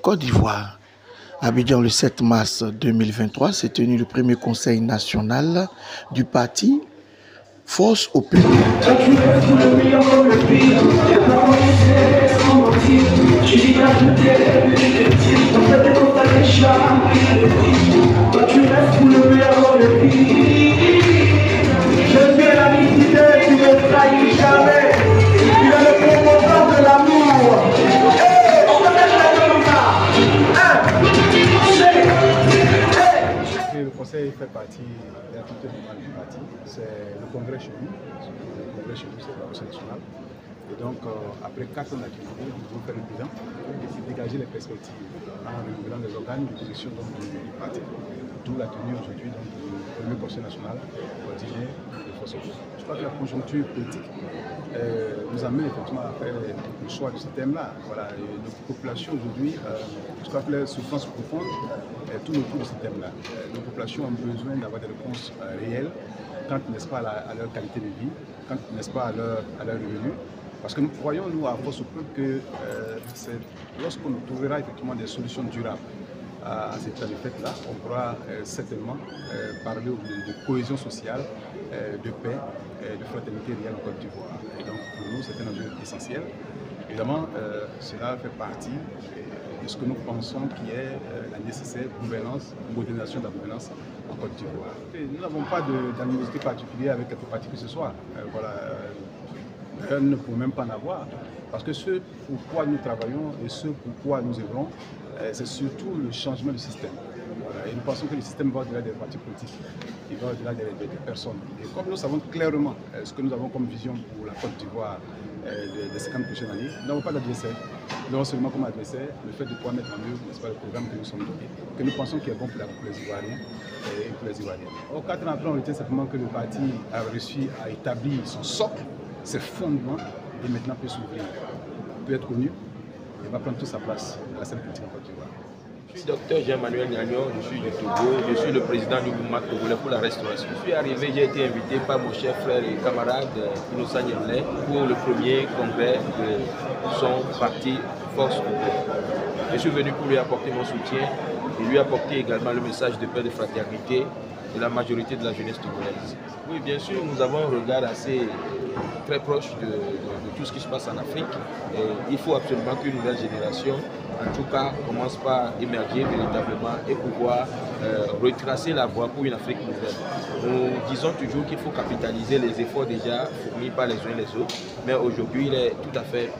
Côte d'Ivoire. Abidjan, le 7 mars 2023, s'est tenu le premier conseil national du parti Force au peuple. Le conseil fait partie de l'activité normale du parti. C'est le congrès chez nous. Le congrès chez nous, c'est le conseil national. Et donc, après 4 ans d'activité, nous devons faire le bilan et dégager les perspectives en renouvelant les organes de direction du parti. D'où la tenue aujourd'hui du premier conseil national ordinaire de Force au peuple. Je crois que la conjoncture politique nous amène effectivement à faire le choix de ce thème-là. Voilà, nos populations aujourd'hui, je crois que les souffrances profondes tournent autour de ce thème-là. Nos populations ont besoin d'avoir des réponses réelles quant, n'est-ce pas, à leur qualité de vie, quant, n'est-ce pas, à leur revenu. Parce que nous croyons, nous, à Force au peuple, que c'est lorsqu'on trouvera effectivement des solutions durables à ces état de fait-là, on pourra certainement parler de cohésion sociale, de paix, de fraternité réelle en Côte d'Ivoire. Et donc, pour nous, c'est un enjeu essentiel. Évidemment, cela fait partie de ce que nous pensons qui est la nécessaire gouvernance, modernisation de la gouvernance en Côte d'Ivoire. Nous n'avons pas d'animosité particulière avec quelque parti que ce soit. Nous ne pouvons même pas en avoir. Parce que ce pourquoi nous travaillons et ce pourquoi nous œuvrons, c'est surtout le changement du système. Voilà. Et nous pensons que le système va au-delà des partis politiques, il va au-delà des personnes. Et comme nous savons clairement ce que nous avons comme vision pour la Côte d'Ivoire des 50 prochaines années, nous n'avons pas d'adversaire. Nous avons seulement comme adversaire le fait de pouvoir mettre en œuvre, n'est-ce pas, le programme que nous sommes donnés, que nous pensons qu'il est bon pour les Ivoiriens et pour les Ivoiriens. Or, 4 ans après, on retient simplement que le parti a réussi à établir son socle, ses fondements, et maintenant peut s'ouvrir, peut être connu et va prendre toute sa place dans la scène politique en Côte d'Ivoire. Je suis docteur Jean-Manuel Gnagnon, je suis du Togo, je suis le président du mouvement togolais pour la restauration. Je suis arrivé, j'ai été invité par mon cher frère et camarade Innocent Yemlé pour le premier congrès de son parti Force au peuple. Je suis venu pour lui apporter mon soutien et lui apporter également le message de paix et de fraternité de la majorité de la jeunesse togolaise. Oui, bien sûr, nous avons un regard assez très proche de tout ce qui se passe en Afrique. Et il faut absolument qu'une nouvelle génération, en tout cas, commence par émerger véritablement et pouvoir retracer la voie pour une Afrique nouvelle. Nous disons toujours qu'il faut capitaliser les efforts déjà fournis par les uns et les autres, mais aujourd'hui, il est tout à fait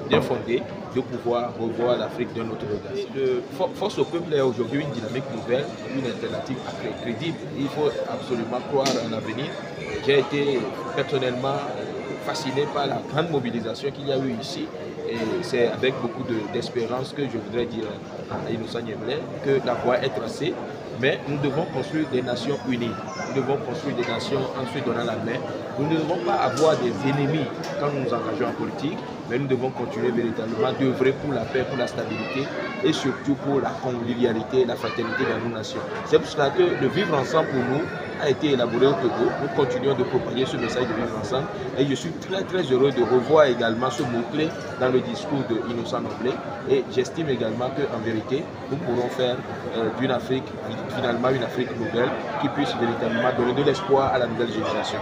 bien fondé de pouvoir revoir l'Afrique d'un autre regard. Force au peuple est aujourd'hui une dynamique nouvelle, une alternative crédible. Il faut absolument croire en l'avenir. J'ai été personnellement fasciné par la grande mobilisation qu'il y a eu ici. Et c'est avec beaucoup d'espérance que je voudrais dire à Innocent Yemlé que la voie est tracée, mais nous devons construire des nations unies. Nous devons construire des nations en se donnant la main. Nous ne devons pas avoir des ennemis quand nous nous engageons en politique, mais nous devons continuer véritablement d'œuvrer pour la paix, pour la stabilité et surtout pour la convivialité et la fraternité dans nos nations. C'est pour cela que le vivre ensemble pour nous a été élaboré au Togo. Nous continuons de propager ce message de vivre ensemble et je suis très heureux de revoir également ce mot-clé dans le discours de Innocent Yemlé et j'estime également qu'en vérité, nous pourrons faire d'une Afrique, finalement une Afrique nouvelle qui puisse véritablement donner de l'espoir à la nouvelle génération.